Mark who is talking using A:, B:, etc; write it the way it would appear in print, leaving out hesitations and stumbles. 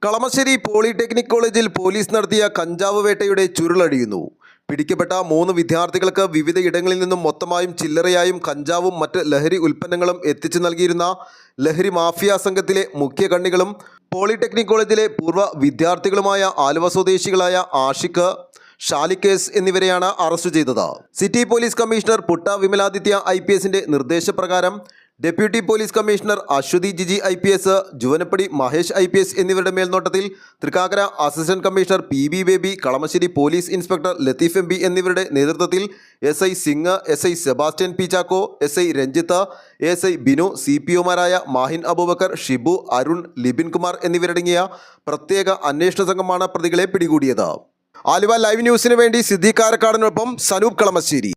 A: Kalamassery polytechnic കോളേജിൽ police നടത്തിയ കഞ്ചാവ് വേട്ടയുടെ ചുരുളഴിയുന്നു. പിടിക്കപ്പെട്ട 3 വിദ്യാർത്ഥികൾക്ക് വിവിധ ഇടങ്ങളിൽ നിന്നും മൊത്തമായും ചില്ലറയായും കഞ്ചാവും മറ്റ് ലഹരി ഉൽപ്പന്നങ്ങളും എത്തിച്ചു നൽകിയിരുന്ന ലഹരി മാഫിയ സംഘത്തിലെ മുഖ്യ കണ്ണികളും പോളിടെക്നിക് കോളേജിലെ പൂർവ്വ വിദ്യാർത്ഥികളുമായ ആലുവ സ്വദേശികളായ ആഷിഖ്, ഷാലിക്കേസ് എന്നിവരെയാണ് അറസ്റ്റ് ചെയ്തത്. City police commissioner Putta Vimaladitya IPSന്റെ നിർദ്ദേശപ്രകാരം deputy police commissioner Aswathy Jiji IPS, Juvanapudi Mahesh IPS എന്നിവരുടെ മേൽനോട്ടത്തിൽ Thrikkakara assistant commissioner PB Baby, Kalamassery police inspector Latheef MB എന്നിവരുടെ നേതൃത്വത്തിൽ SI Singh, SI Sebastian P Chacko, SI Ranjith, ASI Binu, CPOമാരായ മാഹിൻ അബൂബക്കർ, ഷിബു, അരുൺ, ലിബിൻ കുമാർ എന്നിവരടങ്ങിയ പ്രത്യേക അന്വേഷണ സംഘമാണ് പ്രതികളെ പിടികൂടിയത്. ആലുവ ലൈവ് ന്യൂസിന് വേണ്ടി സിദ്ദീഖ് കാരക്കാടിനൊപ്പം സനൂപ് കളമശ്ശേരി.